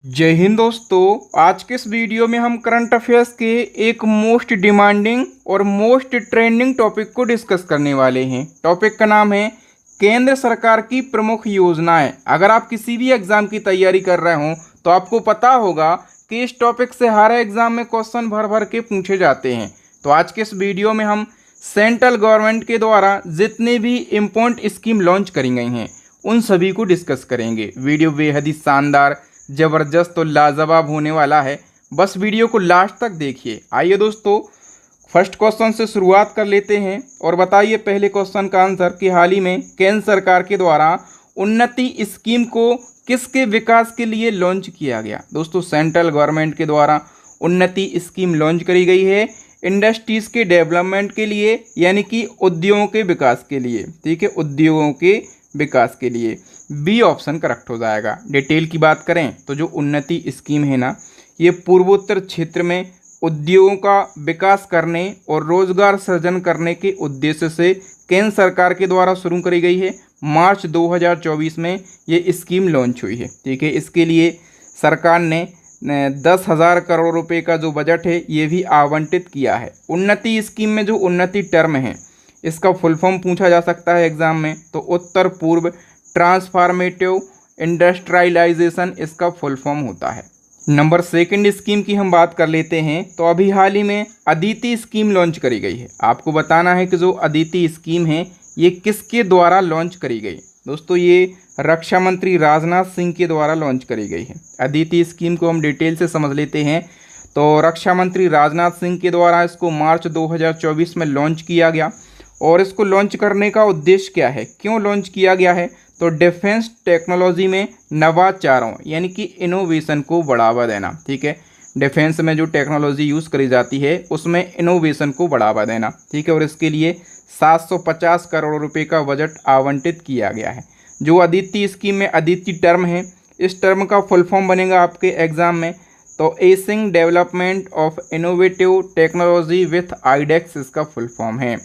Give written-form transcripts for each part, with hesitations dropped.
जय हिंद दोस्तों। आज के इस वीडियो में हम करंट अफेयर्स के एक मोस्ट डिमांडिंग और मोस्ट ट्रेंडिंग टॉपिक को डिस्कस करने वाले हैं। टॉपिक का नाम है केंद्र सरकार की प्रमुख योजनाएं। अगर आप किसी भी एग्जाम की तैयारी कर रहे हो तो आपको पता होगा कि इस टॉपिक से हर एग्जाम में क्वेश्चन भर भर के पूछे जाते हैं। तो आज के इस वीडियो में हम सेंट्रल गवर्नमेंट के द्वारा जितने भी इम्पोर्टेंट स्कीम लॉन्च करी गई हैं उन सभी को डिस्कस करेंगे। वीडियो बेहद ही शानदार, जबरदस्त और लाजवाब होने वाला है। बस वीडियो को लास्ट तक देखिए। आइए दोस्तों, फर्स्ट क्वेश्चन से शुरुआत कर लेते हैं और बताइए पहले क्वेश्चन का आंसर कि हाल ही में केंद्र सरकार के द्वारा उन्नति स्कीम को किसके विकास के लिए लॉन्च किया गया। दोस्तों, सेंट्रल गवर्नमेंट के द्वारा उन्नति स्कीम लॉन्च करी गई है इंडस्ट्रीज के डेवलपमेंट के लिए, यानी कि उद्योगों के विकास के लिए। ठीक है, उद्योगों के विकास के लिए। बी ऑप्शन करेक्ट हो जाएगा। डिटेल की बात करें तो जो उन्नति स्कीम है ना, ये पूर्वोत्तर क्षेत्र में उद्योगों का विकास करने और रोजगार सृजन करने के उद्देश्य से केंद्र सरकार के द्वारा शुरू करी गई है। मार्च 2024 में ये स्कीम लॉन्च हुई है। ठीक है, इसके लिए सरकार ने 10,000 करोड़ रुपए का जो बजट है ये भी आवंटित किया है। उन्नति स्कीम में जो उन्नति टर्म है इसका फुल फॉर्म पूछा जा सकता है एग्जाम में, तो उत्तर पूर्व ट्रांसफॉर्मेटिव इंडस्ट्रियलाइजेशन इसका फुल फॉर्म होता है। नंबर सेकंड स्कीम की हम बात कर लेते हैं तो अभी हाल ही में अदिति स्कीम लॉन्च करी गई है। आपको बताना है कि जो अदिति स्कीम है ये किसके द्वारा लॉन्च करी गई। दोस्तों, ये रक्षा मंत्री राजनाथ सिंह के द्वारा लॉन्च करी गई है। अदिति स्कीम को हम डिटेल से समझ लेते हैं तो रक्षा मंत्री राजनाथ सिंह के द्वारा इसको मार्च 2024 में लॉन्च किया गया। और इसको लॉन्च करने का उद्देश्य क्या है, क्यों लॉन्च किया गया है, तो डिफेंस टेक्नोलॉजी में नवाचारों यानी कि इनोवेशन को बढ़ावा देना। ठीक है, डिफेंस में जो टेक्नोलॉजी यूज़ करी जाती है उसमें इनोवेशन को बढ़ावा देना। ठीक है, और इसके लिए 750 करोड़ रुपए का बजट आवंटित किया गया है। जो अदिति स्कीम में अदिति टर्म है, इस टर्म का फुल फॉर्म बनेगा आपके एग्जाम में, तो acing development of innovative technology with IDEX इसका फुल फॉर्म है।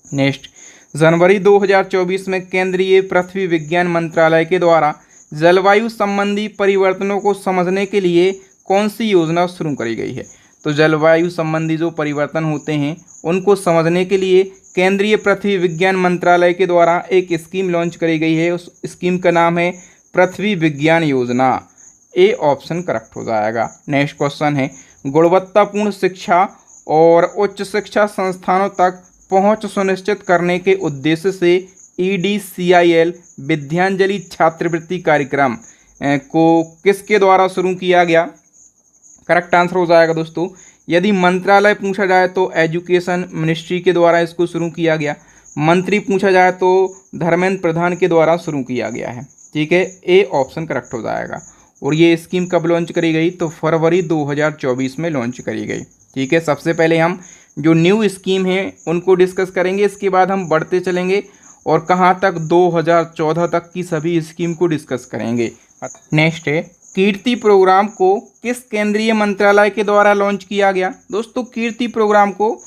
नेक्स्ट, जनवरी 2024 में केंद्रीय पृथ्वी विज्ञान मंत्रालय के द्वारा जलवायु संबंधी परिवर्तनों को समझने के लिए कौन सी योजना शुरू करी गई है। तो जलवायु संबंधी जो परिवर्तन होते हैं उनको समझने के लिए केंद्रीय पृथ्वी विज्ञान मंत्रालय के द्वारा एक स्कीम लॉन्च करी गई है। उस स्कीम का नाम है पृथ्वी विज्ञान योजना। ए ऑप्शन करेक्ट हो जाएगा। नेक्स्ट क्वेश्चन है, गुणवत्तापूर्ण शिक्षा और उच्च शिक्षा संस्थानों तक पहुंच सुनिश्चित करने के उद्देश्य से EDCIL विद्यांजलि छात्रवृत्ति कार्यक्रम को किसके द्वारा शुरू किया गया। करेक्ट आंसर हो जाएगा दोस्तों। यदि मंत्रालय पूछा जाए तो एजुकेशन मिनिस्ट्री के द्वारा इसको शुरू किया गया। मंत्री पूछा जाए तो धर्मेंद्र प्रधान के द्वारा शुरू किया गया है। ठीक है, ए ऑप्शन करेक्ट हो जाएगा। और ये स्कीम कब लॉन्च करी गई, तो फरवरी 2024 में लॉन्च करी गई। ठीक है, सबसे पहले हम जो न्यू स्कीम है उनको डिस्कस करेंगे, इसके बाद हम बढ़ते चलेंगे और कहाँ तक 2014 तक की सभी स्कीम को डिस्कस करेंगे। नेक्स्ट है, कीर्ति प्रोग्राम को किस केंद्रीय मंत्रालय के द्वारा लॉन्च किया गया। दोस्तों, कीर्ति प्रोग्राम को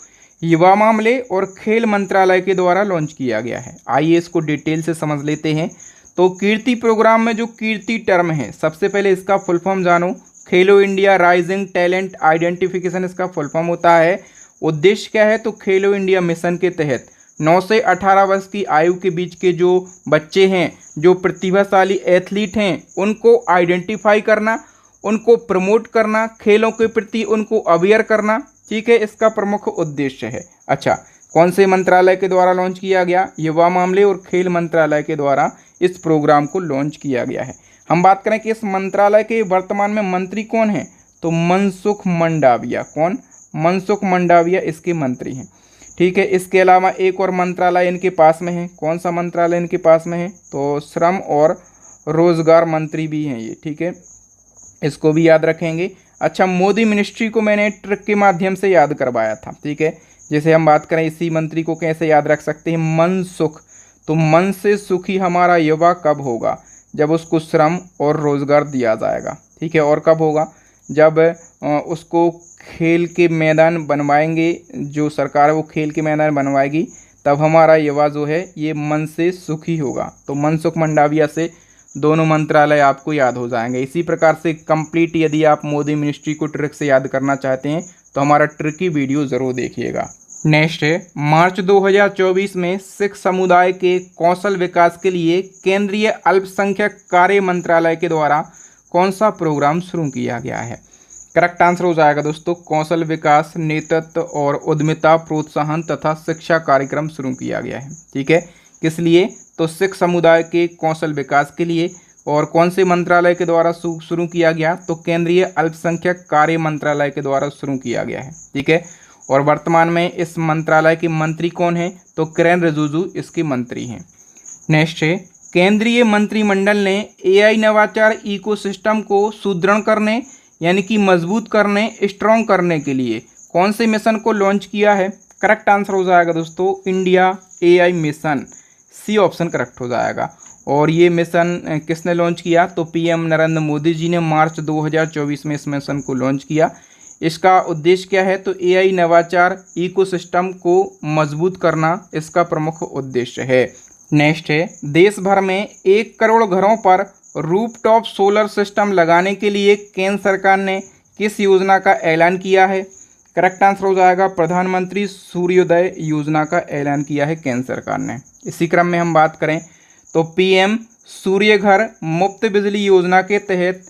युवा मामले और खेल मंत्रालय के द्वारा लॉन्च किया गया है। आइए इसको डिटेल से समझ लेते हैं। तो कीर्ति प्रोग्राम में जो कीर्ति टर्म है, सबसे पहले इसका फुल फॉर्म जानो। खेलो इंडिया राइजिंग टैलेंट आइडेंटिफिकेशन इसका फुल फॉर्म होता है। उद्देश्य क्या है, तो खेलो इंडिया मिशन के तहत 9 से 18 वर्ष की आयु के बीच के जो बच्चे हैं, जो प्रतिभाशाली एथलीट हैं, उनको आइडेंटिफाई करना, उनको प्रमोट करना, खेलों के प्रति उनको अवेयर करना। ठीक है, इसका प्रमुख उद्देश्य है। अच्छा, कौन से मंत्रालय के द्वारा लॉन्च किया गया, युवा मामले और खेल मंत्रालय के द्वारा इस प्रोग्राम को लॉन्च किया गया है। हम बात करें कि इस मंत्रालय के वर्तमान में मंत्री कौन है, तो मनसुख मंडाविया। कौन, मनसुख मंडाविया इसके मंत्री हैं। ठीक है, इसके अलावा एक और मंत्रालय इनके पास में है। कौन सा मंत्रालय इनके पास में है, तो श्रम और रोजगार मंत्री भी हैं ये। ठीक है, इसको भी याद रखेंगे। अच्छा, मोदी मिनिस्ट्री को मैंने ट्रिक के माध्यम से याद करवाया था। ठीक है, जैसे हम बात करें इसी मंत्री को कैसे याद रख सकते हैं, मन सुख। तो मन से सुखी हमारा युवा कब होगा, जब उसको श्रम और रोजगार दिया जाएगा। ठीक है, और कब होगा, जब उसको खेल के मैदान बनवाएंगे, जो सरकार है वो खेल के मैदान बनवाएगी, तब हमारा युवा जो है ये मन से सुखी होगा। तो मनसुख मंडाविया से दोनों मंत्रालय आपको याद हो जाएंगे। इसी प्रकार से कंप्लीट यदि आप मोदी मिनिस्ट्री को ट्रिक से याद करना चाहते हैं तो हमारा ट्रिकी वीडियो ज़रूर देखिएगा। नेक्स्ट है, मार्च 2024 में सिख समुदाय के कौशल विकास के लिए केंद्रीय अल्पसंख्यक कार्य मंत्रालय के द्वारा कौन सा प्रोग्राम शुरू किया गया है? करेक्ट आंसर हो जाएगा दोस्तों, कौशल विकास, नेतृत्व और उद्यमिता प्रोत्साहन तथा शिक्षा कार्यक्रम शुरू किया गया है। ठीक है, किस लिए? तो सिख समुदाय के कौशल विकास के लिए। और कौन से मंत्रालय के द्वारा शुरू किया गया? तो केंद्रीय अल्पसंख्यक कार्य मंत्रालय के द्वारा शुरू किया गया है। ठीक है, और वर्तमान में इस मंत्रालय के मंत्री कौन हैं? तो किरेन रिजिजू इसके मंत्री हैं। नेक्स्ट है, केंद्रीय मंत्रिमंडल ने एआई नवाचार इकोसिस्टम को सुदृढ़ करने यानी कि मजबूत करने, स्ट्रॉन्ग करने के लिए कौन से मिशन को लॉन्च किया है? करेक्ट आंसर हो जाएगा दोस्तों, India AI mission. C option correct हो जाएगा। और ये मिशन किसने लॉन्च किया? तो पीएम नरेंद्र मोदी जी ने मार्च 2024 में इस मिशन को लॉन्च किया। इसका उद्देश्य क्या है? तो एआई नवाचार इकोसिस्टम को मजबूत करना इसका प्रमुख उद्देश्य है। नेक्स्ट है, देश भर में 1 करोड़ घरों पर रूफटॉप सोलर सिस्टम लगाने के लिए केंद्र सरकार ने किस योजना का ऐलान किया है? करेक्ट आंसर हो जाएगा, प्रधानमंत्री सूर्योदय योजना का ऐलान किया है केंद्र सरकार ने। इसी क्रम में हम बात करें तो पीएम सूर्य घर मुफ्त बिजली योजना के तहत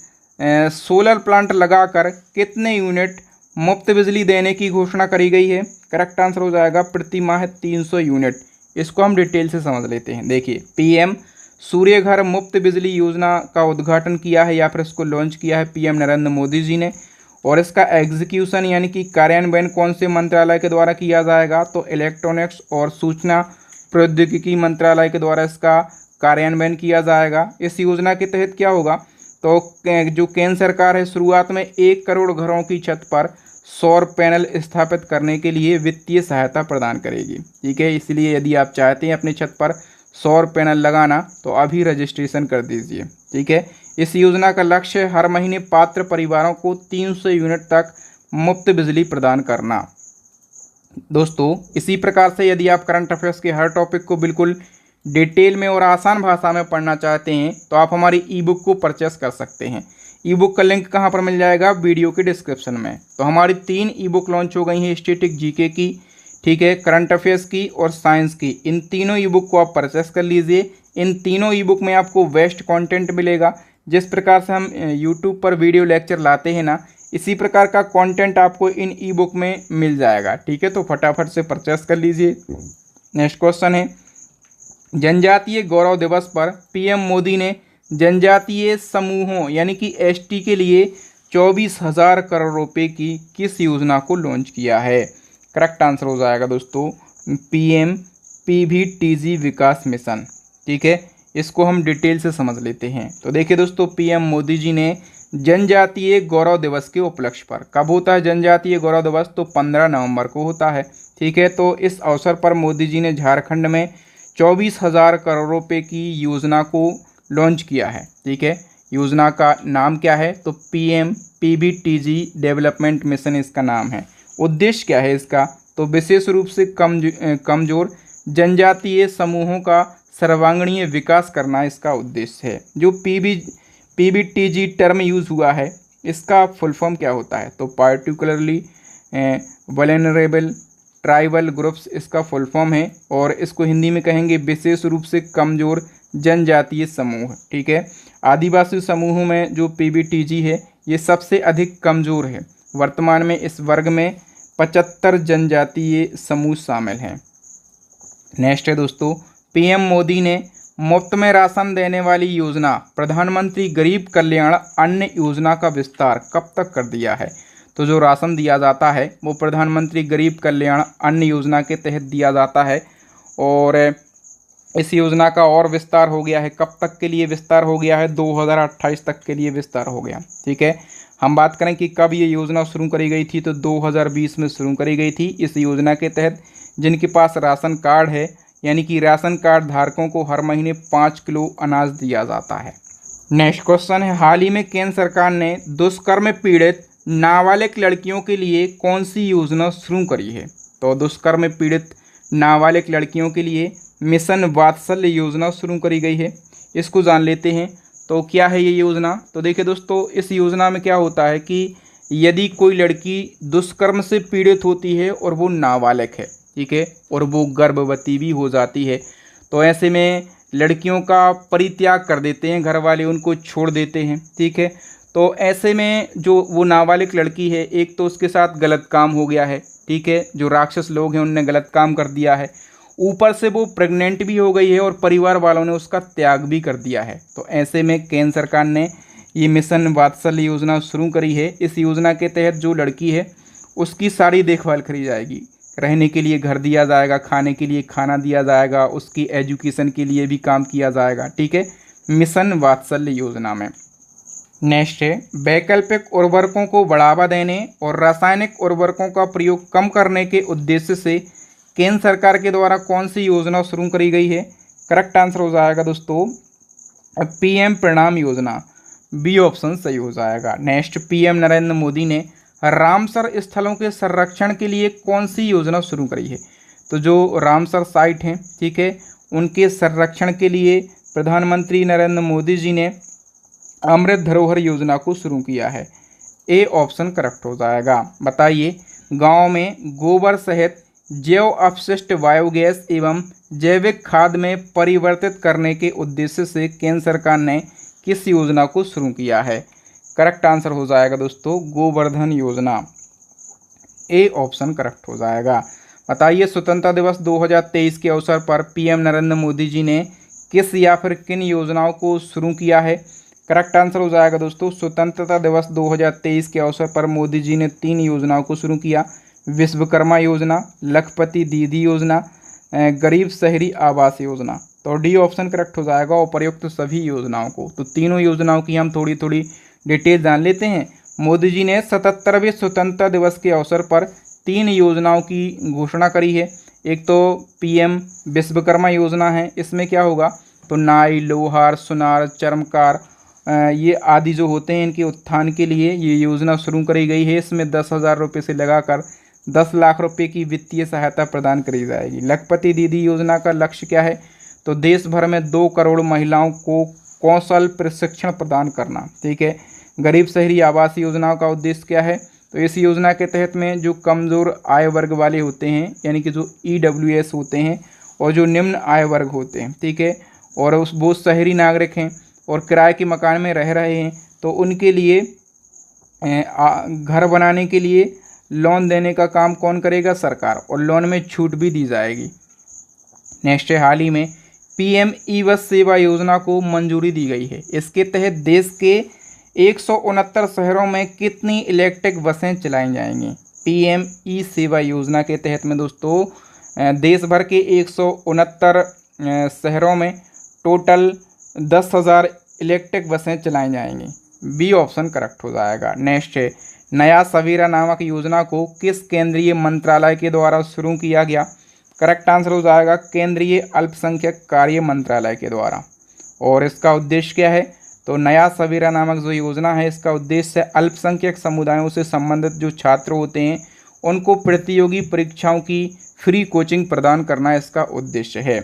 सोलर प्लांट लगाकर कितने यूनिट मुफ्त बिजली देने की घोषणा करी गई है? करेक्ट आंसर हो जाएगा, प्रति माह 300 यूनिट। इसको हम डिटेल से समझ लेते हैं। देखिए, पीएम सूर्य घर मुफ्त बिजली योजना का उद्घाटन किया है या फिर इसको लॉन्च किया है पीएम नरेंद्र मोदी जी ने। और इसका एग्जीक्यूशन यानी कि कार्यान्वयन कौन से मंत्रालय के द्वारा किया जाएगा? तो इलेक्ट्रॉनिक्स और सूचना प्रौद्योगिकी मंत्रालय के द्वारा इसका कार्यान्वयन किया जाएगा। इस योजना के तहत क्या होगा? तो जो केंद्र सरकार है शुरुआत में 1 करोड़ घरों की छत पर सौर पैनल स्थापित करने के लिए वित्तीय सहायता प्रदान करेगी। ठीक है, इसलिए यदि आप चाहते हैं अपनी छत पर सौर पैनल लगाना तो अभी रजिस्ट्रेशन कर दीजिए। ठीक है, इस योजना का लक्ष्य है हर महीने पात्र परिवारों को 300 यूनिट तक मुफ्त बिजली प्रदान करना। दोस्तों, इसी प्रकार से यदि आप करंट अफेयर्स के हर टॉपिक को बिल्कुल डिटेल में और आसान भाषा में पढ़ना चाहते हैं तो आप हमारी ई बुक को परचेस कर सकते हैं। ई बुक का लिंक कहाँ पर मिल जाएगा? वीडियो के डिस्क्रिप्शन में। तो हमारी 3 ई बुक लॉन्च हो गई हैं, स्टैटिक जीके की, ठीक है, करंट अफेयर्स की और साइंस की। इन तीनों ई बुक को आप परचेस कर लीजिए। इन तीनों ई बुक में आपको बेस्ट कंटेंट मिलेगा। जिस प्रकार से हम यूट्यूब पर वीडियो लेक्चर लाते हैं ना, इसी प्रकार का कंटेंट आपको इन ई बुक में मिल जाएगा। ठीक है, तो फटाफट से परचेस कर लीजिए। नेक्स्ट क्वेश्चन है, जनजातीय गौरव दिवस पर पीएम मोदी ने जनजातीय समूहों यानी कि एसटी के लिए 24,000 करोड़ रुपए की किस योजना को लॉन्च किया है? करेक्ट आंसर हो जाएगा दोस्तों, पीएम पीवीटीजी विकास मिशन। ठीक है, इसको हम डिटेल से समझ लेते हैं। तो देखिए दोस्तों, पीएम मोदी जी ने जनजातीय गौरव दिवस के उपलक्ष्य पर, कब होता है जनजातीय गौरव दिवस? तो 15 नवंबर को होता है। ठीक है, तो इस अवसर पर मोदी जी ने झारखंड में 24,000 करोड़ रुपए की योजना को लॉन्च किया है। ठीक है, योजना का नाम क्या है? तो पीएम पीवीटीजी डेवलपमेंट मिशन इसका नाम है। उद्देश्य क्या है इसका? तो विशेष रूप से कमजोर जनजातीय समूहों का सर्वांगीण विकास करना इसका उद्देश्य है। जो पीवीटीजी टर्म यूज़ हुआ है, इसका फुल फॉर्म क्या होता है? तो पार्टिकुलरली वल्नरेबल ट्राइबल ग्रुप्स इसका फुल फॉर्म है। और इसको हिंदी में कहेंगे विशेष रूप से कमज़ोर जनजातीय समूह। ठीक है, आदिवासी समूहों में जो पीवीटीजी है ये सबसे अधिक कमज़ोर है। वर्तमान में इस वर्ग में 75 जनजातीय समूह शामिल हैं। नेक्स्ट है दोस्तों, पीएम मोदी ने मुफ्त में राशन देने वाली योजना प्रधानमंत्री गरीब कल्याण अन्न योजना का विस्तार कब तक कर दिया है? तो जो राशन दिया जाता है वो प्रधानमंत्री गरीब कल्याण अन्न योजना के तहत दिया जाता है। और इस योजना का और विस्तार हो गया है। कब तक के लिए विस्तार हो गया है? 2028 तक के लिए विस्तार हो गया। ठीक है, हम बात करें कि कब ये योजना शुरू करी गई थी, तो 2020 में शुरू करी गई थी। इस योजना के तहत जिनके पास राशन कार्ड है यानी कि राशन कार्ड धारकों को हर महीने 5 किलो अनाज दिया जाता है। नेक्स्ट क्वेश्चन है, हाल ही में केंद्र सरकार ने दुष्कर्म पीड़ित नाबालिग लड़कियों के लिए कौन सी योजना शुरू करी है? तो दुष्कर्म पीड़ित नाबालिग लड़कियों के लिए मिशन वात्सल्य योजना शुरू करी गई है। इसको जान लेते हैं। तो क्या है ये योजना? तो देखिए दोस्तों, इस योजना में क्या होता है कि यदि कोई लड़की दुष्कर्म से पीड़ित होती है और वो नाबालिग है, ठीक है, और वो गर्भवती भी हो जाती है, तो ऐसे में लड़कियों का परित्याग कर देते हैं घर वाले, उनको छोड़ देते हैं, ठीक है। तो ऐसे में जो वो नाबालिग लड़की है, एक तो उसके साथ गलत काम हो गया है, ठीक है, जो राक्षस लोग हैं उनने गलत काम कर दिया है, ऊपर से वो प्रेग्नेंट भी हो गई है और परिवार वालों ने उसका त्याग भी कर दिया है। तो ऐसे में केंद्र सरकार ने ये मिशन वात्सल्य योजना शुरू करी है। इस योजना के तहत जो लड़की है उसकी सारी देखभाल करी जाएगी, रहने के लिए घर दिया जाएगा, खाने के लिए खाना दिया जाएगा, उसकी एजुकेशन के लिए भी काम किया जाएगा, ठीक है, मिशन वात्सल्य योजना में। नेक्स्ट है, वैकल्पिक उर्वरकों को बढ़ावा देने और रासायनिक उर्वरकों का प्रयोग कम करने के उद्देश्य से केंद्र सरकार के द्वारा कौन सी योजना शुरू करी गई है? करेक्ट आंसर हो जाएगा दोस्तों पीएम प्रणाम योजना, बी ऑप्शन सही हो जाएगा। नेक्स्ट, पीएम नरेंद्र मोदी ने रामसर स्थलों के संरक्षण के लिए कौन सी योजना शुरू करी है? तो जो रामसर साइट हैं, ठीक है, उनके संरक्षण के लिए प्रधानमंत्री नरेंद्र मोदी जी ने अमृत धरोहर योजना को शुरू किया है। ए ऑप्शन करेक्ट हो जाएगा। बताइए, गांव में गोबर सहित जैव अपशिष्ट बायोगैस एवं जैविक खाद में परिवर्तित करने के उद्देश्य से केंद्र सरकार ने किस योजना को शुरू किया है? करेक्ट आंसर हो जाएगा दोस्तों गोवर्धन योजना, ए ऑप्शन करेक्ट हो जाएगा। बताइए, स्वतंत्रता दिवस 2023 के अवसर पर पीएम नरेंद्र मोदी जी ने किस या फिर किन योजनाओं को शुरू किया है? करेक्ट आंसर हो जाएगा दोस्तों स्वतंत्रता दिवस 2023 के अवसर पर मोदी जी ने 3 योजनाओं को शुरू किया, विश्वकर्मा योजना, लखपति दीदी योजना, गरीब शहरी आवास योजना। तो डी ऑप्शन करेक्ट हो जाएगा उपर्युक्त सभी योजनाओं को। तो तीनों योजनाओं की हम थोड़ी थोड़ी डिटेल जान लेते हैं। मोदी जी ने 77वें स्वतंत्रता दिवस के अवसर पर 3 योजनाओं की घोषणा करी है। एक तो पीएम विश्वकर्मा योजना है, इसमें क्या होगा, तो नाई, लोहार, सुनार, चर्मकार ये आदि जो होते हैं इनके उत्थान के लिए ये योजना शुरू करी गई है। इसमें 10,000 रुपये से लगाकर 10 लाख रुपए की वित्तीय सहायता प्रदान करी जाएगी। लखपति दीदी योजना का लक्ष्य क्या है, तो देश भर में 2 करोड़ महिलाओं को कौशल प्रशिक्षण प्रदान करना, ठीक है। गरीब शहरी आवास योजना का उद्देश्य क्या है, तो इस योजना के तहत में जो कमज़ोर आय वर्ग वाले होते हैं, यानी कि जो EWS होते हैं और जो निम्न आय वर्ग होते हैं, ठीक है, और वो शहरी नागरिक हैं और किराए के मकान में रह रहे हैं, तो उनके लिए घर बनाने के लिए लोन देने का काम कौन करेगा, सरकार, और लोन में छूट भी दी जाएगी। नेक्स्ट है, हाल ही में पीएम ई बस सेवा योजना को मंजूरी दी गई है। इसके तहत देश के 169 शहरों में कितनी इलेक्ट्रिक बसें चलाई जाएंगी? पीएम ई सेवा योजना के तहत में दोस्तों देश भर के 169 शहरों में टोटल 10,000 इलेक्ट्रिक बसें चलाई जाएंगी। बी ऑप्शन करेक्ट हो जाएगा। नेक्स्ट है, नया सवेरा नामक योजना को किस केंद्रीय मंत्रालय के द्वारा शुरू किया गया? करेक्ट आंसर हो जाएगा केंद्रीय अल्पसंख्यक कार्य मंत्रालय के द्वारा। और इसका उद्देश्य क्या है, तो नया सवेरा नामक जो योजना है इसका उद्देश्य अल्पसंख्यक समुदायों से संबंधित जो छात्र होते हैं उनको प्रतियोगी परीक्षाओं की फ्री कोचिंग प्रदान करना इसका उद्देश्य है।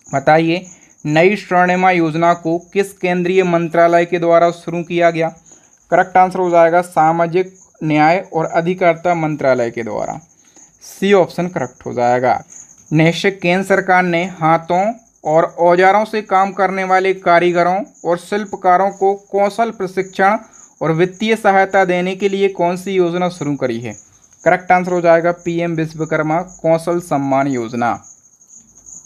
बताइए, नई स्वर्णिमा योजना को किस केंद्रीय मंत्रालय के द्वारा शुरू किया गया? करेक्ट आंसर हो जाएगा सामाजिक न्याय और अधिकारिता मंत्रालय के द्वारा। सी ऑप्शन करेक्ट हो जाएगा। नेक्स्ट, केंद्र सरकार ने हाथों और औजारों से काम करने वाले कारीगरों और शिल्पकारों को कौशल प्रशिक्षण और वित्तीय सहायता देने के लिए कौन सी योजना शुरू करी है? करेक्ट आंसर हो जाएगा पीएम विश्वकर्मा कौशल सम्मान योजना।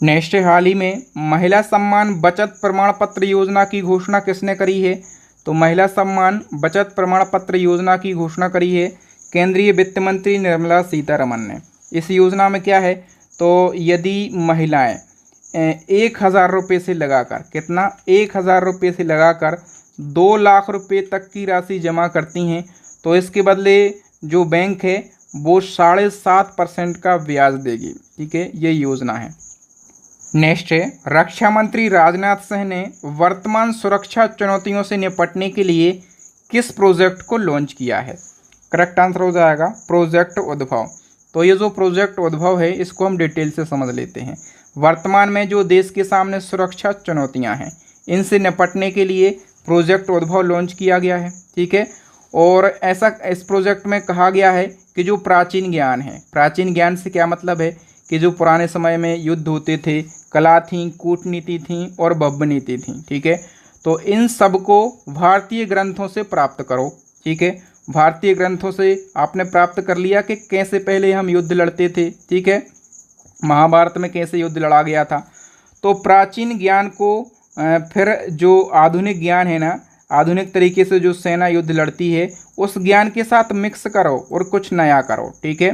नेक्स्ट, हाल ही में महिला सम्मान बचत प्रमाण पत्र योजना की घोषणा किसने करी है? तो महिला सम्मान बचत प्रमाण पत्र योजना की घोषणा करी है केंद्रीय वित्त मंत्री निर्मला सीतारमन ने। इस योजना में क्या है, तो यदि महिलाएं 1,000 रुपये से लगाकर, कितना, 1,000 रुपये से लगाकर 2 लाख रुपये तक की राशि जमा करती हैं तो इसके बदले जो बैंक है वो 7.5% का ब्याज देगी, ठीक है, ये योजना है। नेक्स्ट है, रक्षा मंत्री राजनाथ सिंह ने वर्तमान सुरक्षा चुनौतियों से निपटने के लिए किस प्रोजेक्ट को लॉन्च किया है? करेक्ट आंसर हो जाएगा प्रोजेक्ट उद्भव। तो ये जो प्रोजेक्ट उद्भव है इसको हम डिटेल से समझ लेते हैं। वर्तमान में जो देश के सामने सुरक्षा चुनौतियां हैं इनसे निपटने के लिए प्रोजेक्ट उद्भव लॉन्च किया गया है। ठीक है, और ऐसा इस प्रोजेक्ट में कहा गया है कि जो प्राचीन ज्ञान है, प्राचीन ज्ञान से क्या मतलब है कि जो पुराने समय में युद्ध होते थे, कला थी, कूटनीति थी और भव्य नीति थी। ठीक है, तो इन सब को भारतीय ग्रंथों से प्राप्त करो। ठीक है, भारतीय ग्रंथों से आपने प्राप्त कर लिया कि कैसे पहले हम युद्ध लड़ते थे। ठीक है, महाभारत में कैसे युद्ध लड़ा गया था। तो प्राचीन ज्ञान को फिर जो आधुनिक ज्ञान है ना, आधुनिक तरीके से जो सेना युद्ध लड़ती है, उस ज्ञान के साथ मिक्स करो और कुछ नया करो। ठीक है,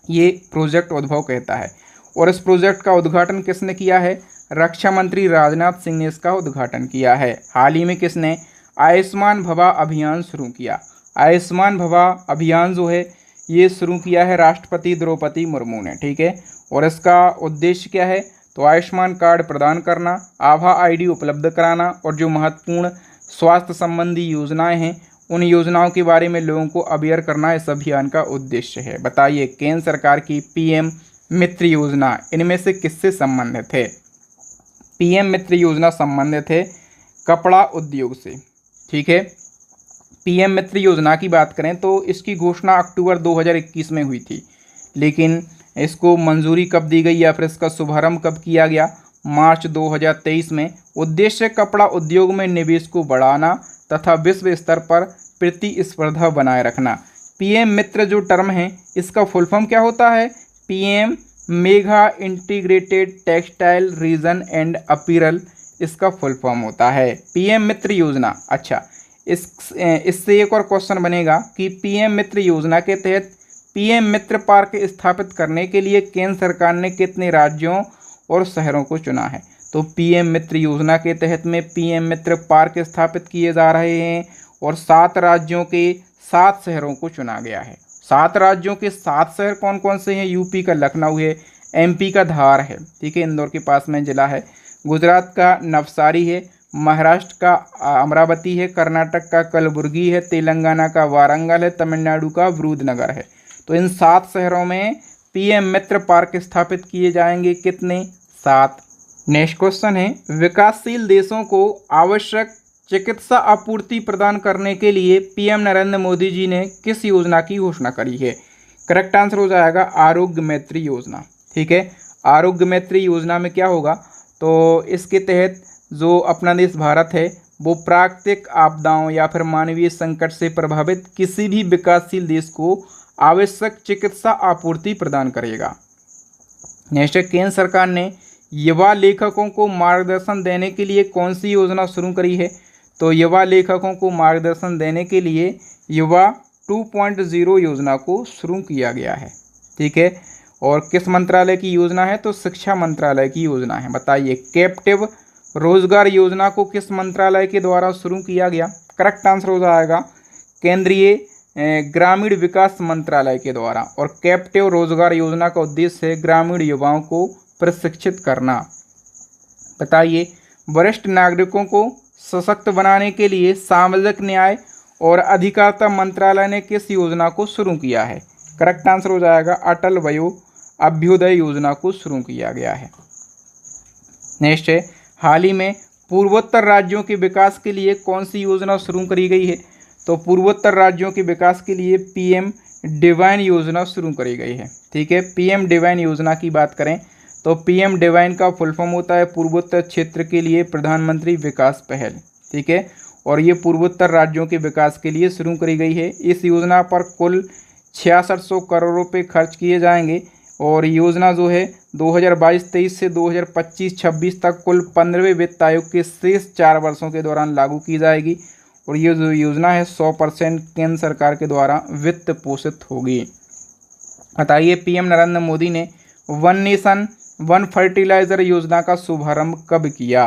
ये प्रोजेक्ट उद्भव कहता है। और इस प्रोजेक्ट का उद्घाटन किसने किया है? रक्षा मंत्री राजनाथ सिंह ने इसका उद्घाटन किया है। हाल ही में किसने आयुष्मान भवा अभियान शुरू किया? आयुष्मान भवा अभियान जो है ये शुरू किया है राष्ट्रपति द्रौपदी मुर्मू ने। ठीक है, और इसका उद्देश्य क्या है? तो आयुष्मान कार्ड प्रदान करना, आभा आईडी उपलब्ध कराना और जो महत्वपूर्ण स्वास्थ्य संबंधी योजनाएं हैं उन योजनाओं के बारे में लोगों को अवेयर करना इस अभियान का उद्देश्य है। बताइए, केंद्र सरकार की पीएम मित्र योजना इनमें से किससे संबंधित है? पीएम मित्र योजना संबंधित है कपड़ा उद्योग से। ठीक है, पीएम मित्र योजना की बात करें तो इसकी घोषणा अक्टूबर 2021 में हुई थी, लेकिन इसको मंजूरी कब दी गई या फिर इसका शुभारंभ कब किया गया? मार्च 2023 में। उद्देश्य कपड़ा उद्योग में निवेश को बढ़ाना तथा विश्व स्तर पर प्रतिस्पर्धा बनाए रखना। पीएम मित्र जो टर्म है इसका फुल फॉर्म क्या होता है? PM mega integrated textile region and apparel, इसका फुल फॉर्म होता है पीएम मित्र योजना। अच्छा, इससे एक और क्वेश्चन बनेगा कि पीएम मित्र योजना के तहत पीएम मित्र पार्क स्थापित करने के लिए केंद्र सरकार ने कितने राज्यों और शहरों को चुना है? तो पीएम मित्र योजना के तहत में पीएम मित्र पार्क स्थापित किए जा रहे हैं और 7 राज्यों के 7 शहरों को चुना गया है। 7 राज्यों के 7 शहर कौन कौन से हैं? यूपी का लखनऊ है, एमपी का धार है, ठीक है, इंदौर के पास में जिला है, गुजरात का नवसारी है, महाराष्ट्र का अमरावती है, कर्नाटक का कलबुर्गी है, तेलंगाना का वारंगल है, तमिलनाडु का विरुधनगर है। तो इन 7 शहरों में पीएम मित्र पार्क स्थापित किए जाएंगे। कितने? 7। नेक्स्ट क्वेश्चन है, विकासशील देशों को आवश्यक चिकित्सा आपूर्ति प्रदान करने के लिए पीएम नरेंद्र मोदी जी ने किस योजना की घोषणा करी है? करेक्ट आंसर हो जाएगा आरोग्य मैत्री योजना। ठीक है, आरोग्य मैत्री योजना में क्या होगा? तो इसके तहत जो अपना देश भारत है वो प्राकृतिक आपदाओं या फिर मानवीय संकट से प्रभावित किसी भी विकासशील देश को आवश्यक चिकित्सा आपूर्ति प्रदान करेगा। नेक्स्ट, केंद्र सरकार ने युवा लेखकों को मार्गदर्शन देने के लिए कौन सी योजना शुरू करी है? तो युवा लेखकों को मार्गदर्शन देने के लिए युवा 2.0 योजना को शुरू किया गया है। ठीक है, और किस मंत्रालय की योजना है? तो शिक्षा मंत्रालय की योजना है। बताइए, कैप्टिव रोजगार योजना को किस मंत्रालय के द्वारा शुरू किया गया? करेक्ट आंसर हो जाएगा केंद्रीय ग्रामीण विकास मंत्रालय के द्वारा। और कैप्टिव रोजगार योजना का उद्देश्य है ग्रामीण युवाओं को प्रशिक्षित करना। बताइए, वरिष्ठ नागरिकों को सशक्त बनाने के लिए सामाजिक न्याय और अधिकारिता मंत्रालय ने किस योजना को शुरू किया है? करेक्ट आंसर हो जाएगा अटल वयो अभ्युदय योजना को शुरू किया गया है। नेक्स्ट है, हाल ही में पूर्वोत्तर राज्यों के विकास के लिए कौन सी योजना शुरू करी गई है? तो पूर्वोत्तर राज्यों के विकास के लिए पीएम डिवाइन योजना शुरू करी गई है। ठीक है, पीएम डिवाइन योजना की बात करें तो पीएम डिवाइन का फुल फॉर्म होता है पूर्वोत्तर क्षेत्र के लिए प्रधानमंत्री विकास पहल। ठीक है, और ये पूर्वोत्तर राज्यों के विकास के लिए शुरू करी गई है। इस योजना पर कुल 6600 करोड़ रुपये खर्च किए जाएंगे और योजना जो है 2022-23 से 2025-26 तक कुल 15वें वित्त आयोग के शेष 4 वर्षों के दौरान लागू की जाएगी। और ये जो योजना है 100% केंद्र सरकार के द्वारा वित्त पोषित होगी। बताइए, पीएम नरेंद्र मोदी ने वन नेशन वन फर्टिलाइजर योजना का शुभारंभ कब किया?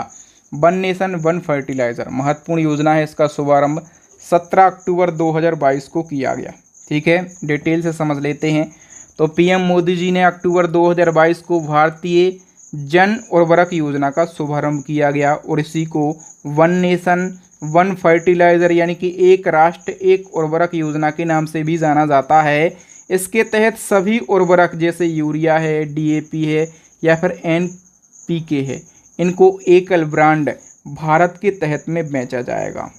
वन नेशन वन फर्टिलाइजर महत्वपूर्ण योजना है, इसका शुभारंभ 17 अक्टूबर 2022 को किया गया। ठीक है, डिटेल से समझ लेते हैं। तो पीएम मोदी जी ने अक्टूबर 2022 को भारतीय जन उर्वरक योजना का शुभारंभ किया गया और इसी को वन नेशन वन फर्टिलाइजर यानी कि एक राष्ट्र एक उर्वरक योजना के नाम से भी जाना जाता है। इसके तहत सभी उर्वरक जैसे यूरिया है, डीएपी है या फिर एनपीके है, इनको एकल ब्रांड भारत के तहत में बेचा जाएगा।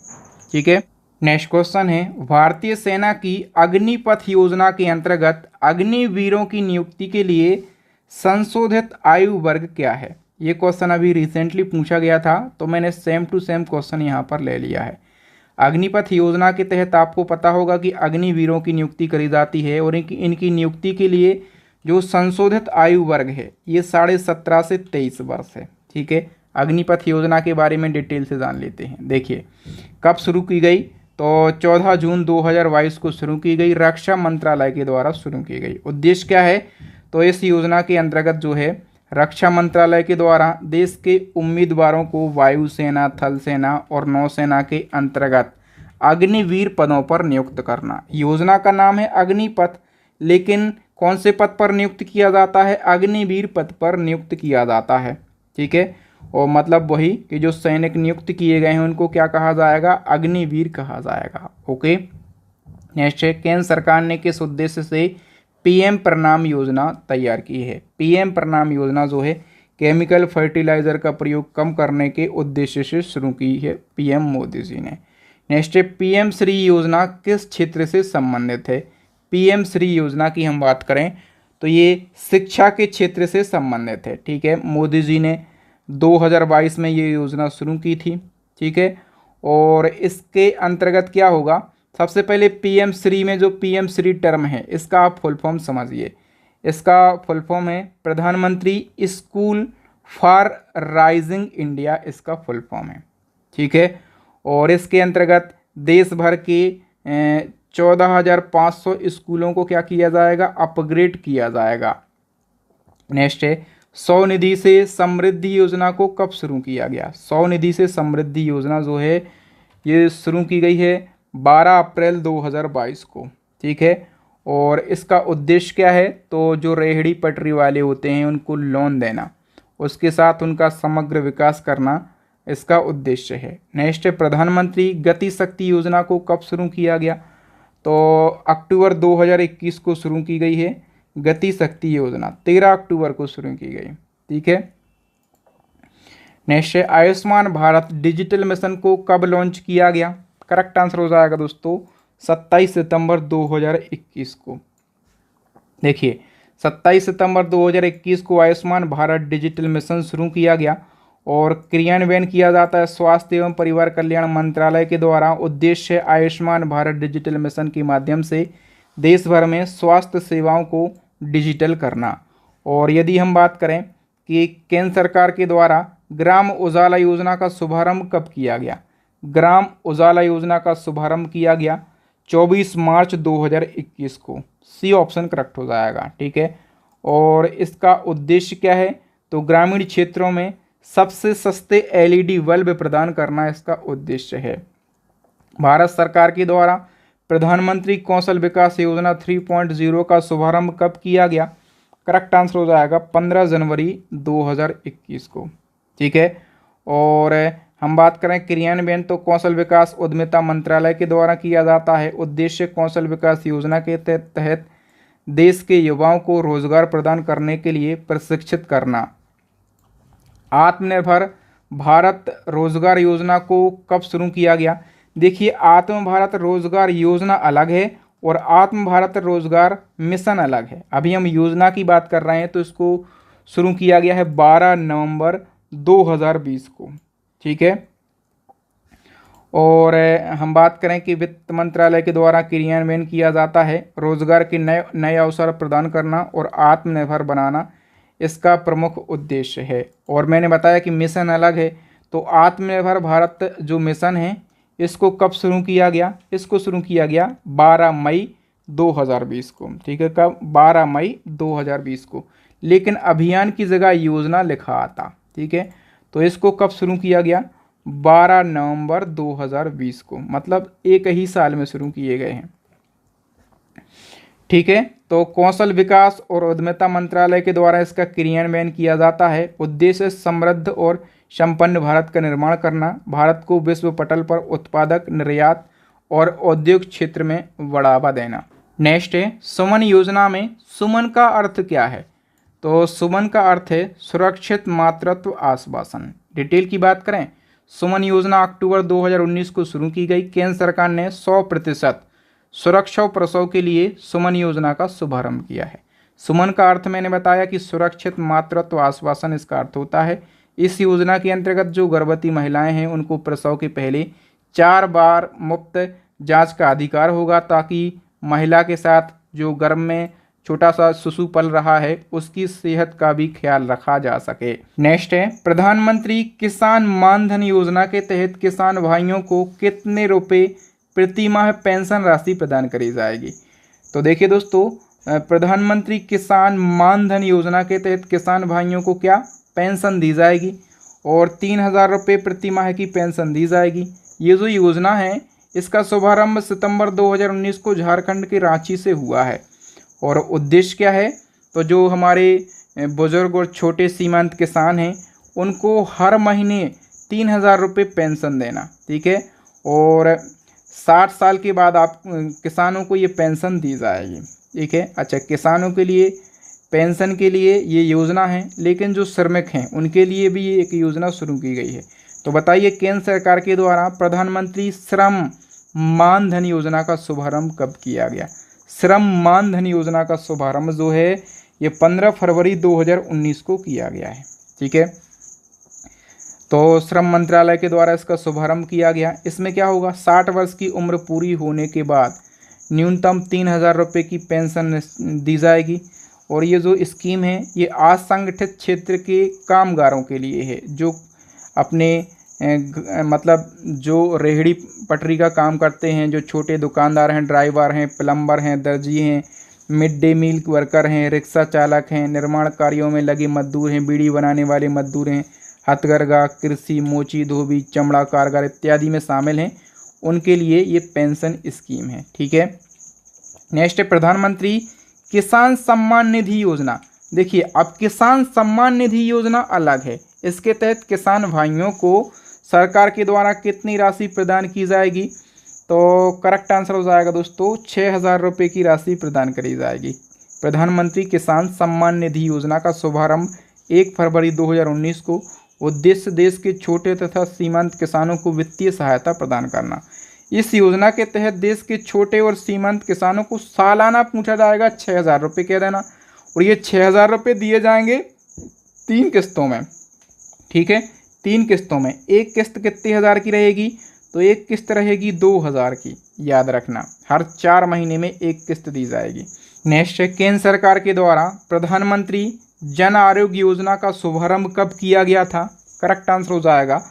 ठीक है, नेक्स्ट क्वेश्चन है, भारतीय सेना की अग्निपथ योजना के अंतर्गत अग्निवीरों की नियुक्ति के लिए संशोधित आयु वर्ग क्या है? ये क्वेश्चन अभी रिसेंटली पूछा गया था, तो मैंने सेम टू सेम क्वेश्चन यहाँ पर ले लिया है। अग्निपथ योजना के तहत आपको पता होगा कि अग्निवीरों की नियुक्ति करी जाती है और इनकी नियुक्ति के लिए जो संशोधित आयु वर्ग है ये 17.5 से 23 वर्ष है। ठीक है, अग्निपथ योजना के बारे में डिटेल से जान लेते हैं। देखिए, कब शुरू की गई? तो 14 जून 2022 को शुरू की गई, रक्षा मंत्रालय के द्वारा शुरू की गई। उद्देश्य क्या है? तो इस योजना के अंतर्गत जो है रक्षा मंत्रालय के द्वारा देश के उम्मीदवारों को वायुसेना, थल सेना और नौसेना के अंतर्गत अग्निवीर पदों पर नियुक्त करना। योजना का नाम है अग्निपथ, लेकिन कौन से पद पर नियुक्त किया जाता है? अग्निवीर पद पर नियुक्त किया जाता है। ठीक है, और मतलब वही कि जो सैनिक नियुक्त किए गए हैं उनको क्या कहा जाएगा? अग्निवीर कहा जाएगा। ओके, नेक्स्ट है, केंद्र सरकार ने किस उद्देश्य से पीएम प्रणाम योजना तैयार की है? पीएम प्रणाम योजना जो है केमिकल फर्टिलाइजर का प्रयोग कम करने के उद्देश्य से शुरू की है पीएम मोदी जी ने। नेक्स्ट है, पीएम श्री योजना किस क्षेत्र से संबंधित है? पीएम श्री योजना की हम बात करें तो ये शिक्षा के क्षेत्र से संबंधित है। ठीक है, मोदी जी ने 2022 में ये योजना शुरू की थी। ठीक है, और इसके अंतर्गत क्या होगा? सबसे पहले पीएम श्री में जो पीएम श्री टर्म है इसका आप फुल फॉर्म समझिए। इसका फुल फॉर्म है प्रधानमंत्री स्कूल फॉर राइजिंग इंडिया, इसका फुल फॉर्म है। ठीक है, और इसके अंतर्गत देश भर के 14,500 स्कूलों को क्या किया जाएगा? अपग्रेड किया जाएगा। नेक्स्ट है, 100 निधि से समृद्धि योजना को कब शुरू किया गया? 100 निधि से समृद्धि योजना जो है ये शुरू की गई है 12 अप्रैल 2022 को। ठीक है, और इसका उद्देश्य क्या है? तो जो रेहड़ी पटरी वाले होते हैं उनको लोन देना, उसके साथ उनका समग्र विकास करना इसका उद्देश्य है। नेक्स्ट है, प्रधानमंत्री गति शक्ति योजना को कब शुरू किया गया? तो अक्टूबर 2021 को शुरू की गई है गति शक्ति योजना, 13 अक्टूबर को शुरू की गई। ठीक है, नेक्स्ट है, आयुष्मान भारत डिजिटल मिशन को कब लॉन्च किया गया? करेक्ट आंसर हो जाएगा दोस्तों 27 सितंबर 2021 को। देखिए, 27 सितंबर 2021 को आयुष्मान भारत डिजिटल मिशन शुरू किया गया और क्रियान्वयन किया जाता है स्वास्थ्य एवं परिवार कल्याण मंत्रालय के द्वारा। उद्देश्य है आयुष्मान भारत डिजिटल मिशन के माध्यम से देश भर में स्वास्थ्य सेवाओं को डिजिटल करना। और यदि हम बात करें कि केंद्र सरकार के द्वारा ग्राम उजाला योजना का शुभारंभ कब किया गया? ग्राम उजाला योजना का शुभारंभ किया गया 24 मार्च 2021 को। सी ऑप्शन करेक्ट हो जाएगा। ठीक है, और इसका उद्देश्य क्या है? तो ग्रामीण क्षेत्रों में सबसे सस्ते एलईडी बल्ब प्रदान करना इसका उद्देश्य है। भारत सरकार के द्वारा प्रधानमंत्री कौशल विकास योजना 3.0 का शुभारंभ कब किया गया? करेक्ट आंसर हो जाएगा 15 जनवरी 2021 को। ठीक है, और हम बात करें क्रियान्वयन तो कौशल विकास उद्यमिता मंत्रालय के द्वारा किया जाता है। उद्देश्य कौशल विकास योजना के तहत देश के युवाओं को रोजगार प्रदान करने के लिए प्रशिक्षित करना। आत्मनिर्भर भारत रोजगार योजना को कब शुरू किया गया? देखिए, आत्म भारत रोजगार योजना अलग है और आत्म भारत रोजगार मिशन अलग है। अभी हम योजना की बात कर रहे हैं तो इसको शुरू किया गया है 12 नवंबर 2020 को। ठीक है, और हम बात करें कि वित्त मंत्रालय के द्वारा क्रियान्वयन किया जाता है। रोजगार के नए अवसर प्रदान करना और आत्मनिर्भर बनाना इसका प्रमुख उद्देश्य है। और मैंने बताया कि मिशन अलग है, तो आत्मनिर्भर भारत जो मिशन है इसको कब शुरू किया गया? इसको शुरू किया गया 12 मई 2020 को। ठीक है, कब? 12 मई 2020 को, लेकिन अभियान की जगह योजना लिखा आता। ठीक है, तो इसको कब शुरू किया गया? 12 नवंबर 2020 को, मतलब एक ही साल में शुरू किए गए हैं। ठीक है, तो कौशल विकास और उद्यमिता मंत्रालय के द्वारा इसका क्रियान्वयन किया जाता है। उद्देश्य समृद्ध और संपन्न भारत का निर्माण करना, भारत को विश्व पटल पर उत्पादक, निर्यात और औद्योगिक क्षेत्र में बढ़ावा देना। नेक्स्ट है, सुमन योजना में सुमन का अर्थ क्या है? तो सुमन का अर्थ है सुरक्षित मातृत्व आश्वासन। डिटेल की बात करें, सुमन योजना अक्टूबर 2019 को शुरू की गई। केंद्र सरकार ने 100% सुरक्षा और प्रसव के लिए सुमन योजना का शुभारंभ किया है। सुमन का अर्थ मैंने बताया कि सुरक्षित मातृत्व आश्वासन इसका अर्थ होता है। इस योजना के अंतर्गत जो गर्भवती महिलाएं हैं उनको प्रसव के पहले 4 बार मुफ्त जांच का अधिकार होगा, ताकि महिला के साथ जो गर्भ में छोटा सा शिशु पल रहा है उसकी सेहत का भी ख्याल रखा जा सके। नेक्स्ट है, प्रधानमंत्री किसान मानधन योजना के तहत किसान भाइयों को कितने रुपए प्रति माह पेंशन राशि प्रदान करी जाएगी। तो देखिए दोस्तों, प्रधानमंत्री किसान मानधन योजना के तहत किसान भाइयों को क्या पेंशन दी जाएगी और 3,000 रुपये प्रति माह की पेंशन दी जाएगी। ये जो योजना है इसका शुभारंभ सितंबर 2019 को झारखंड के रांची से हुआ है। और उद्देश्य क्या है, तो जो हमारे बुजुर्ग और छोटे सीमांत किसान हैं उनको हर महीने 3,000 रुपये पेंशन देना, ठीक है। और 60 साल के बाद आप किसानों को ये पेंशन दी जाएगी, ठीक है। अच्छा, किसानों के लिए पेंशन के लिए ये योजना है, लेकिन जो श्रमिक हैं उनके लिए भी ये एक योजना शुरू की गई है। तो बताइए, केंद्र सरकार के द्वारा प्रधानमंत्री श्रम मानधन योजना का शुभारंभ कब किया गया। श्रम मानधन योजना का शुभारंभ जो है ये 15 फरवरी 2019 को किया गया है, ठीक है। तो श्रम मंत्रालय के द्वारा इसका शुभारंभ किया गया। इसमें क्या होगा, 60 वर्ष की उम्र पूरी होने के बाद न्यूनतम 3,000 रुपये की पेंशन दी जाएगी। और ये जो स्कीम है ये असंगठित क्षेत्र के कामगारों के लिए है, जो अपने मतलब जो रेहड़ी पटरी का काम करते हैं, जो छोटे दुकानदार हैं, ड्राइवर हैं, प्लम्बर हैं, दर्जी हैं, मिड डे मील वर्कर हैं, रिक्शा चालक हैं, निर्माण कार्यों में लगे मजदूर हैं, बीड़ी बनाने वाले मजदूर हैं, हथकरघा, कृषि, मोची, धोबी, चमड़ा कारीगर इत्यादि में शामिल हैं, उनके लिए ये पेंशन स्कीम है, ठीक है। नेक्स्ट है, प्रधानमंत्री किसान सम्मान निधि योजना। देखिए, अब किसान सम्मान निधि योजना अलग है। इसके तहत किसान भाइयों को सरकार के द्वारा कितनी राशि प्रदान की जाएगी, तो करेक्ट आंसर हो जाएगा दोस्तों 6,000 रुपये की राशि प्रदान करी जाएगी। प्रधानमंत्री किसान सम्मान निधि योजना का शुभारंभ 1 फरवरी 2019 को। उद्देश्य देश के छोटे तथा सीमांत किसानों को वित्तीय सहायता प्रदान करना। इस योजना के तहत देश के छोटे और सीमांत किसानों को सालाना पूछा जाएगा 6,000 रुपये कह देना, और ये 6,000 रुपये दिए जाएंगे 3 किस्तों में, ठीक है। 3 किस्तों में। एक किस्त कितने हज़ार की रहेगी, तो एक किस्त रहेगी 2,000 की, याद रखना। हर 4 महीने में एक किस्त दी जाएगी। नेक्स्ट है, केंद्र सरकार के द्वारा प्रधानमंत्री जन आरोग्य योजना का शुभारंभ कब किया गया था। करेक्ट आंसर हो जाएगा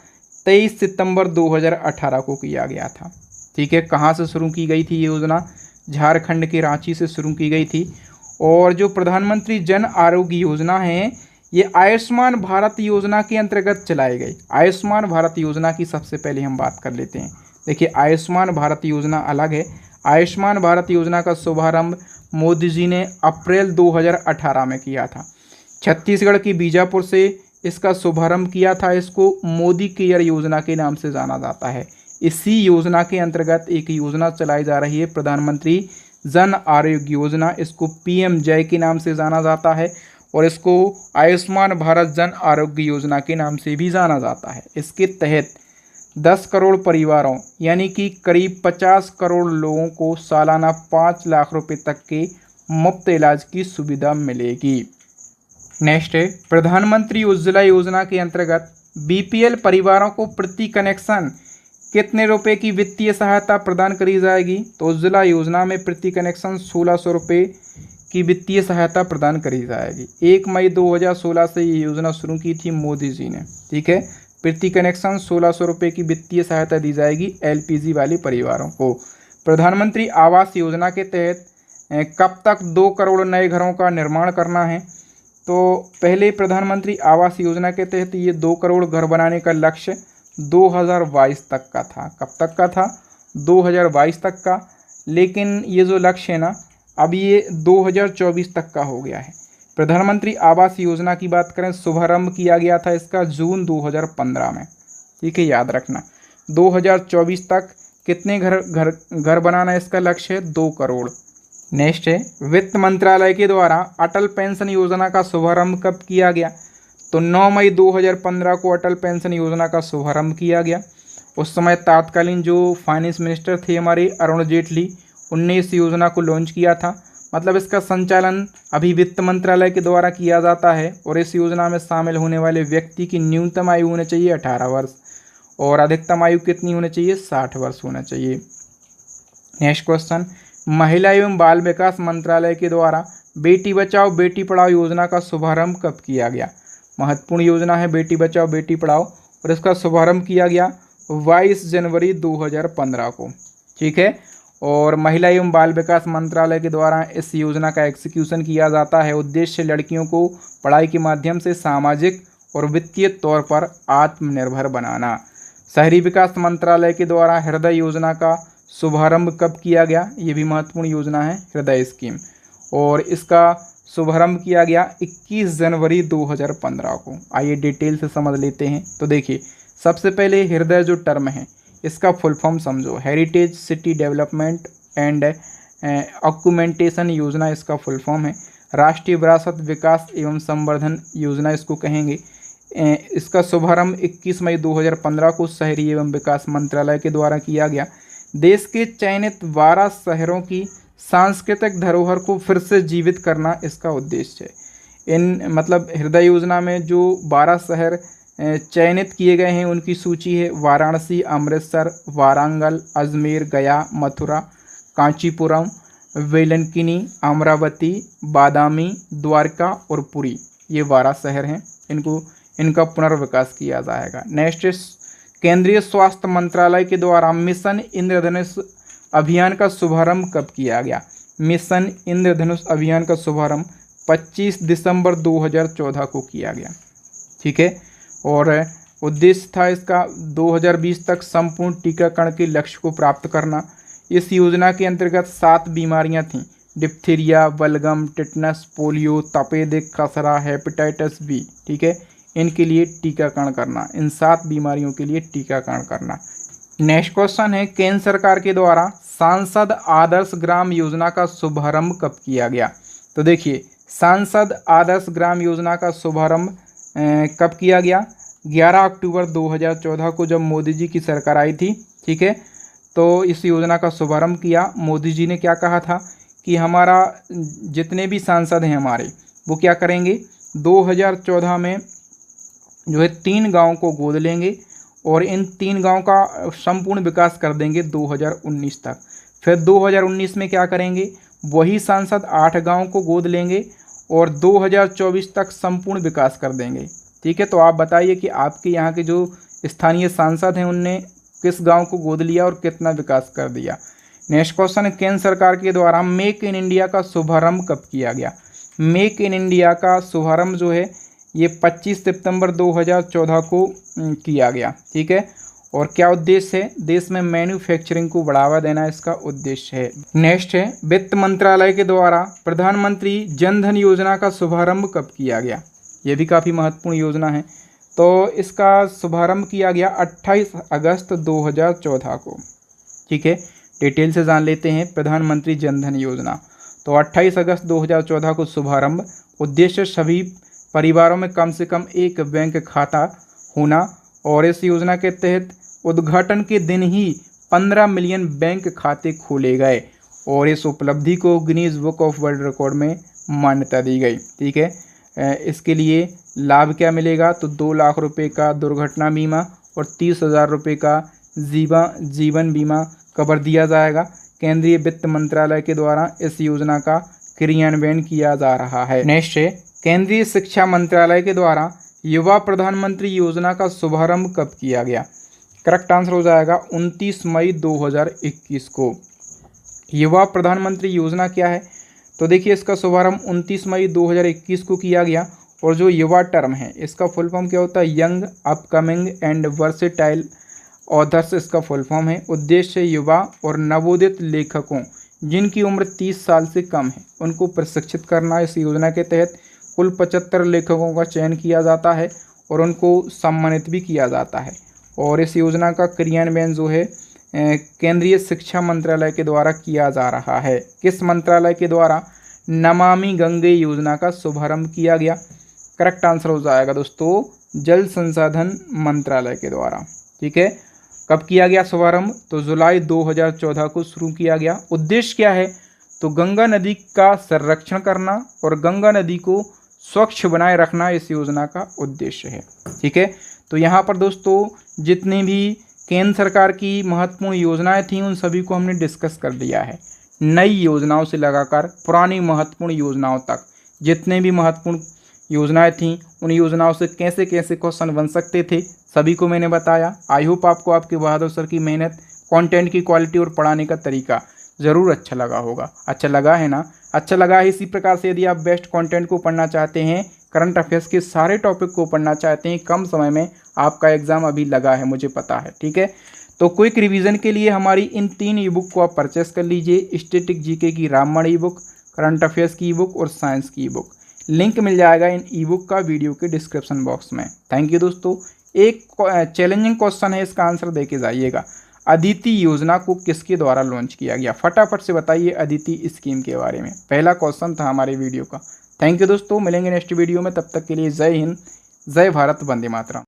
23 सितंबर 2018 को किया गया था, ठीक है। कहाँ से शुरू की गई थी ये योजना, झारखंड के रांची से शुरू की गई थी। और जो प्रधानमंत्री जन आरोग्य योजना है ये आयुष्मान भारत योजना के अंतर्गत चलाई गई। आयुष्मान भारत योजना की सबसे पहले हम बात कर लेते हैं। देखिए, आयुष्मान भारत योजना अलग है। आयुष्मान भारत योजना का शुभारंभ मोदी जी ने अप्रैल 2018 में किया था। छत्तीसगढ़ की बीजापुर से इसका शुभारंभ किया था। इसको मोदी केयर योजना के नाम से जाना जाता है। इसी योजना के अंतर्गत एक योजना चलाई जा रही है, प्रधानमंत्री जन आरोग्य योजना। इसको PMJ के नाम से जाना जाता है और इसको आयुष्मान भारत जन आरोग्य योजना के नाम से भी जाना जाता है। इसके तहत 10 करोड़ परिवारों यानी कि करीब 50 करोड़ लोगों को सालाना 5 लाख रुपए तक के मुफ्त इलाज की सुविधा मिलेगी। नेक्स्ट है, प्रधानमंत्री उज्ज्वला योजना के अंतर्गत BPL परिवारों को प्रति कनेक्शन कितने रुपए की वित्तीय सहायता प्रदान करी जाएगी। तो उज्ज्वला योजना में प्रति कनेक्शन 1,600 रुपये की वित्तीय सहायता प्रदान करी जाएगी। 1 मई 2016 से ये योजना शुरू की थी मोदी जी ने, ठीक है। प्रति कनेक्शन 1,600 रुपये की वित्तीय सहायता दी जाएगी LPG वाले परिवारों को। प्रधानमंत्री आवास योजना के तहत कब तक 2 करोड़ नए घरों का निर्माण करना है। तो पहले प्रधानमंत्री आवास योजना के तहत ये 2 करोड़ घर बनाने का लक्ष्य 2022 तक का था। कब तक का था, 2022 तक का। लेकिन ये जो लक्ष्य है ना, अब ये 2024 तक का हो गया है। प्रधानमंत्री आवास योजना की बात करें, शुभारंभ किया गया था इसका जून 2015 में, ठीक है, याद रखना। 2024 तक कितने घर बनाना इसका लक्ष्य है, 2 करोड़। नेक्स्ट है, वित्त मंत्रालय के द्वारा अटल पेंशन योजना का शुभारंभ कब किया गया। तो 9 मई 2015 को अटल पेंशन योजना का शुभारंभ किया गया। उस समय तत्कालीन जो फाइनेंस मिनिस्टर थे हमारे अरुण जेटली, उनने इस योजना को लॉन्च किया था। मतलब इसका संचालन अभी वित्त मंत्रालय के द्वारा किया जाता है और इस योजना में शामिल होने वाले व्यक्ति की न्यूनतम आयु होनी चाहिए 18 वर्ष और अधिकतम आयु कितनी होनी चाहिए, 60 वर्ष होना चाहिए। नेक्स्ट क्वेश्चन, महिला एवं बाल विकास मंत्रालय के द्वारा बेटी बचाओ बेटी पढ़ाओ योजना का शुभारंभ कब किया गया? महत्वपूर्ण योजना है बेटी बचाओ बेटी पढ़ाओ और इसका शुभारंभ किया गया 22 जनवरी 2015 को। ठीक है, और महिला एवं बाल विकास मंत्रालय के द्वारा इस योजना का एग्जीक्यूशन किया जाता है। उद्देश्य लड़कियों को पढ़ाई के माध्यम से सामाजिक और वित्तीय तौर पर आत्मनिर्भर बनाना। शहरी विकास मंत्रालय के द्वारा हृदय योजना का शुभारंभ कब किया गया? ये भी महत्वपूर्ण योजना है हृदय स्कीम, और इसका शुभारंभ किया गया 21 जनवरी 2015 को। आइए डिटेल से समझ लेते हैं। तो देखिए, सबसे पहले हृदय जो टर्म है इसका फुल फॉर्म समझो, हेरिटेज सिटी डेवलपमेंट एंड ऑक्यूमेंटेशन योजना इसका फुल फॉर्म है। राष्ट्रीय विरासत विकास एवं संवर्धन योजना इसको कहेंगे। इसका शुभारंभ 21 मई 2015 को शहरी एवं विकास मंत्रालय के द्वारा किया गया। देश के चयनित 12 शहरों की सांस्कृतिक धरोहर को फिर से जीवित करना इसका उद्देश्य है। इन मतलब हृदय योजना में जो 12 शहर चयनित किए गए हैं उनकी सूची है वाराणसी, अमृतसर, वारंगल, अजमेर, गया, मथुरा, कांचीपुरम, वेलंकनी, अमरावती, बादामी, द्वारका और पुरी। ये 12 शहर हैं, इनका पुनर्विकास किया जाएगा। नेक्स्ट, केंद्रीय स्वास्थ्य मंत्रालय के द्वारा मिशन इंद्रधनुष अभियान का शुभारंभ कब किया गया? मिशन इंद्रधनुष अभियान का शुभारंभ 25 दिसंबर 2014 को किया गया। ठीक है, और उद्देश्य था इसका 2020 तक संपूर्ण टीकाकरण के लक्ष्य को प्राप्त करना। इस योजना के अंतर्गत 7 बीमारियां थीं, डिप्थीरिया, बलगम, टिटनस, पोलियो, तपेदिक, खसरा, हेपेटाइटिस बी। ठीक है, इनके लिए टीकाकरण करना, इन 7 बीमारियों के लिए टीकाकरण करना। नेक्स्ट क्वेश्चन है, केंद्र सरकार के द्वारा सांसद आदर्श ग्राम योजना का शुभारंभ कब किया गया? तो देखिए, सांसद आदर्श ग्राम योजना का शुभारंभ कब किया गया? 11 अक्टूबर 2014 को, जब मोदी जी की सरकार आई थी। ठीक है, तो इस योजना का शुभारंभ किया। मोदी जी ने क्या कहा था कि हमारा जितने भी सांसद हैं हमारे, वो क्या करेंगे, 2014 में जो है 3 गाँव को गोद लेंगे और इन 3 गाँव का संपूर्ण विकास कर देंगे 2019 तक। फिर 2019 में क्या करेंगे, वही सांसद 8 गाँव को गोद लेंगे और 2024 तक संपूर्ण विकास कर देंगे। ठीक है, तो आप बताइए कि आपके यहाँ के जो स्थानीय सांसद हैं उनने किस गांव को गोद लिया और कितना विकास कर दिया। नेक्स्ट क्वेश्चन है, केंद्र सरकार के द्वारा मेक इन इंडिया का शुभारंभ कब किया गया? मेक इन इंडिया का शुभारंभ जो है ये 25 सितंबर 2014 को किया गया। ठीक है, और क्या उद्देश्य है, देश में मैन्युफैक्चरिंग को बढ़ावा देना इसका उद्देश्य है। नेक्स्ट है, वित्त मंत्रालय के द्वारा प्रधानमंत्री जन धन योजना का शुभारंभ कब किया गया? यह भी काफ़ी महत्वपूर्ण योजना है। तो इसका शुभारंभ किया गया 28 अगस्त 2014 को। ठीक है, डिटेल से जान लेते हैं प्रधानमंत्री जन धन योजना। तो 28 अगस्त 2014 को शुभारंभ। उद्देश्य सभी परिवारों में कम से कम एक बैंक खाता होना और इस योजना के तहत उद्घाटन के दिन ही 15 मिलियन बैंक खाते खोले गए और इस उपलब्धि को Guinness book of world record में मान्यता दी गई। ठीक है, इसके लिए लाभ क्या मिलेगा, तो 2 लाख रुपए का दुर्घटना बीमा और 30,000 रुपये का जीवन बीमा कवर दिया जाएगा। केंद्रीय वित्त मंत्रालय के द्वारा इस योजना का क्रियान्वयन किया जा रहा है। नेक्स्ट है, केंद्रीय शिक्षा मंत्रालय के द्वारा युवा प्रधानमंत्री योजना का शुभारंभ कब किया गया? करेक्ट आंसर हो जाएगा 29 मई 2021 को। युवा प्रधानमंत्री योजना क्या है, तो देखिए इसका शुभारंभ 29 मई 2021 को किया गया और जो युवा टर्म है इसका फुल फॉर्म क्या होता है, young upcoming and versatile authors इसका फुल फॉर्म है। उद्देश्य युवा और नवोदित लेखकों जिनकी उम्र 30 साल से कम है उनको प्रशिक्षित करना। इस योजना के तहत कुल 75 लेखकों का चयन किया जाता है और उनको सम्मानित भी किया जाता है और इस योजना का क्रियान्वयन जो है केंद्रीय शिक्षा मंत्रालय के द्वारा किया जा रहा है। किस मंत्रालय के द्वारा? नमामि गंगे योजना का शुभारंभ किया गया। करेक्ट आंसर हो जाएगा दोस्तों जल संसाधन मंत्रालय के द्वारा। ठीक है, कब किया गया शुभारंभ? तो जुलाई 2014 को शुरू किया गया। उद्देश्य क्या है? तो गंगा नदी का संरक्षण करना और गंगा नदी को स्वच्छ बनाए रखना इस योजना का उद्देश्य है। ठीक है, तो यहाँ पर दोस्तों जितनी भी केंद्र सरकार की महत्वपूर्ण योजनाएं थी उन सभी को हमने डिस्कस कर दिया है। नई योजनाओं से लगाकर पुरानी महत्वपूर्ण योजनाओं तक जितने भी महत्वपूर्ण योजनाएं थीं उन योजनाओं से कैसे कैसे क्वेश्चन बन सकते थे सभी को मैंने बताया। आई होप आपको आपके बहादुर सर की मेहनत, कंटेंट की क्वालिटी और पढ़ाने का तरीका ज़रूर अच्छा लगा होगा। अच्छा लगा है ना? अच्छा लगा है। इसी प्रकार से यदि आप बेस्ट कंटेंट को पढ़ना चाहते हैं, करंट अफेयर्स के सारे टॉपिक को पढ़ना चाहते हैं कम समय में, आपका एग्ज़ाम अभी लगा है मुझे पता है। ठीक है, तो क्विक रिवीजन के लिए हमारी इन 3 ई बुक को आप परचेस कर लीजिए। स्टैटिक जीके की राममण ई बुक, करंट अफेयर्स की ई बुक और साइंस की ई बुक। लिंक मिल जाएगा इन ई बुक का वीडियो के डिस्क्रिप्शन बॉक्स में। थैंक यू दोस्तों। एक चैलेंजिंग क्वेश्चन है, इसका आंसर देके जाइएगा। अदिति योजना को किसके द्वारा लॉन्च किया गया? फटाफट से बताइए अदिति स्कीम के बारे में। पहला क्वेश्चन था हमारे वीडियो का। थैंक यू दोस्तों, मिलेंगे नेक्स्ट वीडियो में। तब तक के लिए जय हिंद, जय भारत, वंदे मातरम।